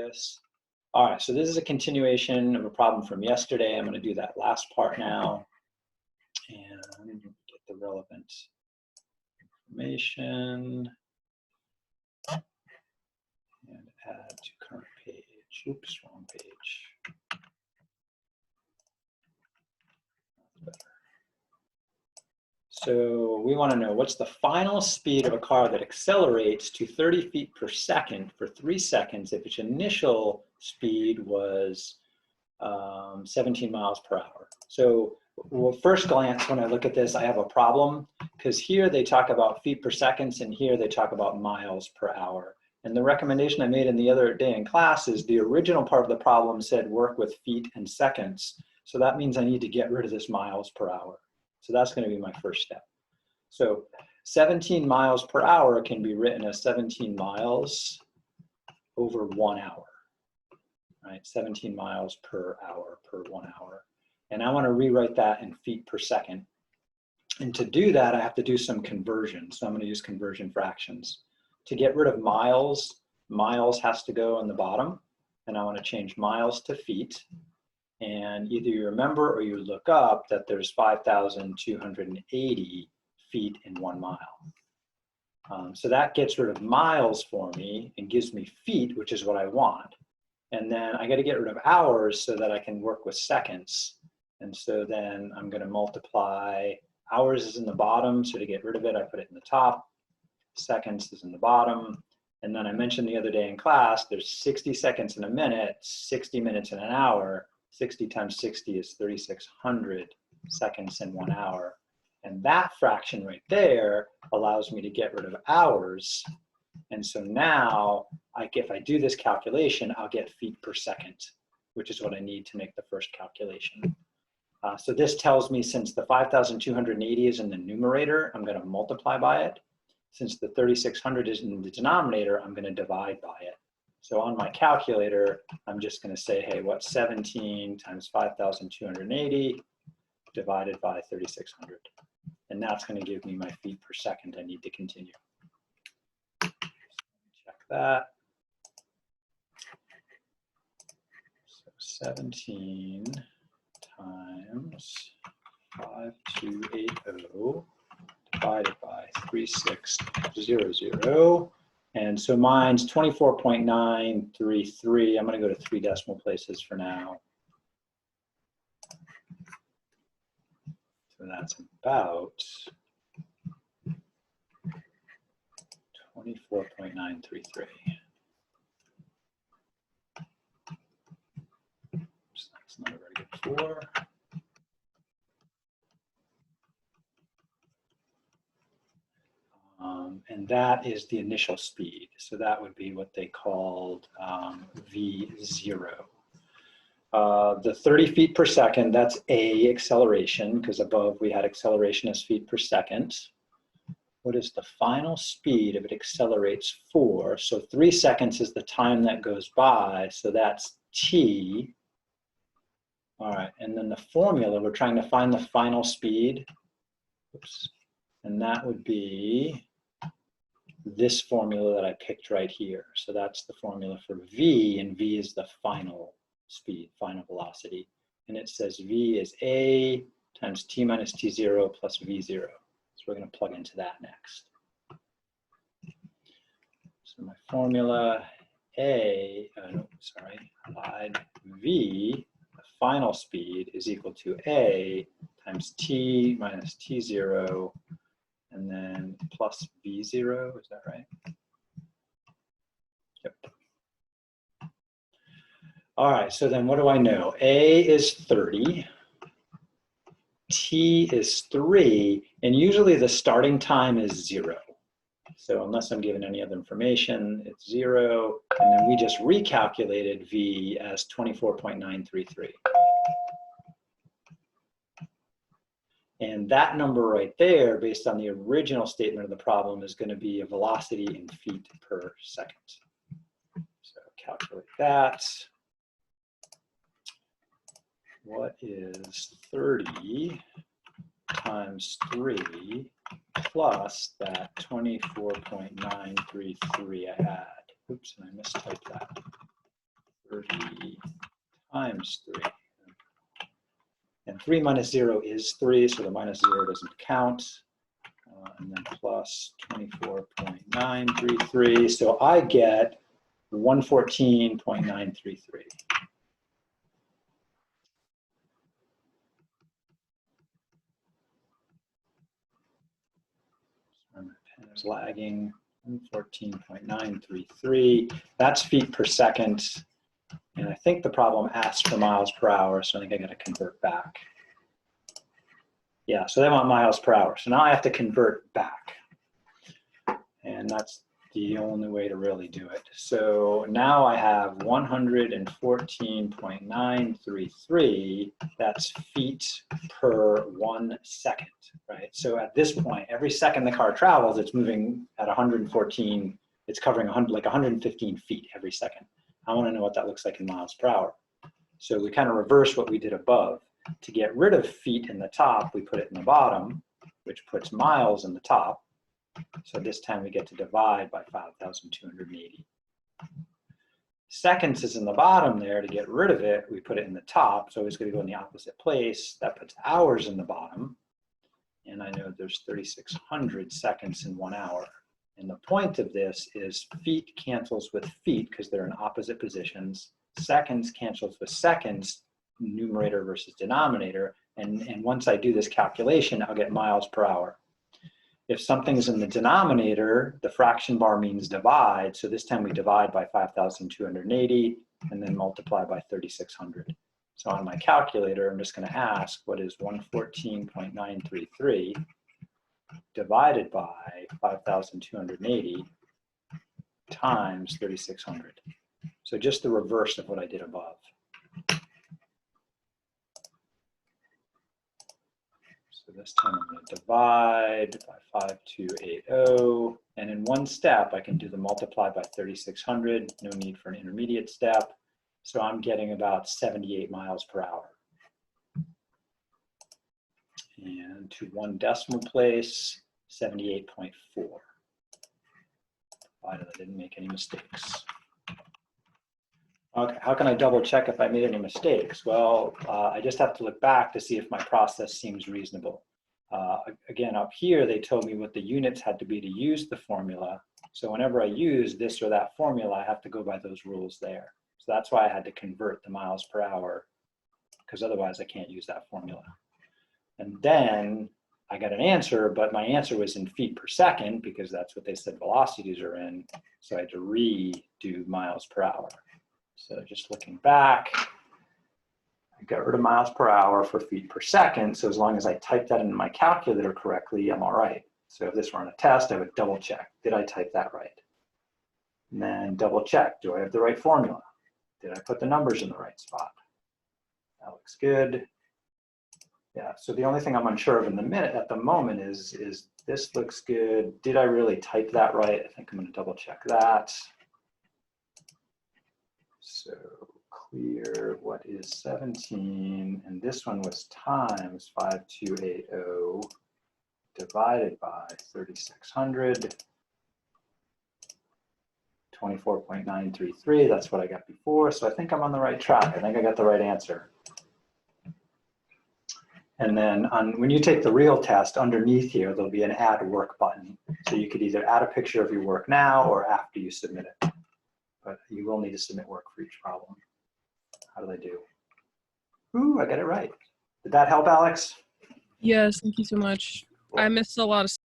this. All right, so this is a continuation of a problem from yesterday. I'm going to do that last part now and get the relevant information and add to current page. Oops, wrong page. So we want to know what's the final speed of a car that accelerates to 30 feet per second for 3 seconds if its initial speed was 17 miles per hour. So well, first glance, when I look at this, I have a problem because here they talk about feet per second and here they talk about miles per hour. And the recommendation I made in the other day in class is the original part of the problem said work with feet and seconds. So that means I need to get rid of this miles per hour. So that's going to be my first step. So 17 miles per hour can be written as 17 miles over 1 hour, right? 17 miles per hour per 1 hour. And I want to rewrite that in feet per second. And to do that, I have to do some conversion. So I'm going to use conversion fractions. To get rid of miles, miles has to go in the bottom. And I want to change miles to feet. And either you remember or you look up that there's 5,280 feet in 1 mile. So that gets rid of miles for me and gives me feet, which is what I want. And then I got to get rid of hours so that I can work with seconds. And so then I'm going to multiply, hours is in the bottom, so to get rid of it, I put it in the top. Seconds is in the bottom. And then I mentioned the other day in class, there's 60 seconds in a minute, 60 minutes in an hour. 60 times 60 is 3,600 seconds in 1 hour. And that fraction right there allows me to get rid of hours. And so now, if I do this calculation, I'll get feet per second, which is what I need to make the first calculation. So this tells me since the 5,280 is in the numerator, I'm going to multiply by it. Since the 3,600 is in the denominator, I'm going to divide by it. So on my calculator, I'm just going to say, hey, what's 17 times 5,280 divided by 3,600? And that's going to give me my feet per second I need to continue. Check that. So 17 times 5,280 divided by 3,600. And so mine's 24.933. I'm going to go to 3 decimal places for now. So that's about 24.933. So that's not a very good 4. And that is the initial speed. So that would be what they called V0. The 30 feet per second, that's A, acceleration, because above we had acceleration as feet per second. What is the final speed if it accelerates 4? So 3 seconds is the time that goes by, so that's T. All right, and then the formula, we're trying to find the final speed. Oops. And that would be this formula that I picked right here. So that's the formula for V, and V is the final speed, final velocity. And it says V is A times T minus T0 plus V0. So we're going to plug into that next. So my formula V, the final speed, is equal to A times T minus T0 and then plus V0, is that right? Yep. All right, so then what do I know? A is 30, T is 3, and usually the starting time is 0. So unless I'm given any other information, it's 0, and then we just recalculated V as 24.933. And that number right there, based on the original statement of the problem, is going to be a velocity in feet per second. So calculate that. What is 30 times 3 plus that 24.933 I had? Oops, and I mistyped that. 30 times 3. And 3 minus 0 is 3, so the minus 0 doesn't count. And then plus 24.933. So I get 114.933. My pen is lagging. 114.933. That's feet per second. And I think the problem asks for miles per hour, so I think I got to convert back. Yeah, so they want miles per hour. So now I have to convert back. And that's the only way to really do it. So now I have 114.933. That's feet per 1 second, right? So at this point, every second the car travels, it's moving at 114. It's covering 100, like 115 feet every second. I want to know what that looks like in miles per hour. So we kind of reverse what we did above. To get rid of feet in the top, we put it in the bottom, which puts miles in the top. So this time we get to divide by 5,280. Seconds is in the bottom there. To get rid of it, we put it in the top. So it's going to go in the opposite place. That puts hours in the bottom. And I know there's 3,600 seconds in 1 hour. And the point of this is feet cancels with feet because they're in opposite positions. Seconds cancels with seconds, numerator versus denominator. And once I do this calculation, I'll get miles per hour. If something's in the denominator, the fraction bar means divide. So this time we divide by 5,280 and then multiply by 3,600. So on my calculator, I'm just going to ask what is 114.933 divided by 5,280 times 3,600. So just the reverse of what I did above. So this time I'm going to divide by 5,280. And in one step, I can do the multiply by 3,600. No need for an intermediate step. So I'm getting about 78 miles per hour. And to 1 decimal place, 78.4. I didn't make any mistakes. Okay, how can I double check if I made any mistakes? Well, I just have to look back to see if my process seems reasonable. Again, up here, they told me what the units had to be to use the formula. So whenever I use this or that formula, I have to go by those rules there. So that's why I had to convert the miles per hour, because otherwise I can't use that formula. And then I got an answer, but my answer was in feet per second because that's what they said velocities are in. So I had to redo miles per hour. So just looking back, I got rid of miles per hour for feet per second. So as long as I type that into my calculator correctly, I'm all right. So if this were on a test, I would double check. Did I type that right? And then double check. Do I have the right formula? Did I put the numbers in the right spot? That looks good. Yeah, so the only thing I'm unsure of at the moment is this looks good. Did I really type that right? I think I'm going to double check that. So clear, what is 17? And this one was times 5,280 divided by 3,600. 24.933, that's what I got before. So I think I'm on the right track. I think I got the right answer. And then when you take the real test, underneath here, there'll be an add work button. So you could either add a picture of your work now or after you submit it. But you will need to submit work for each problem. How did I do? Ooh, I got it right. Did that help, Alex? Yes, thank you so much. Cool. I missed a lot of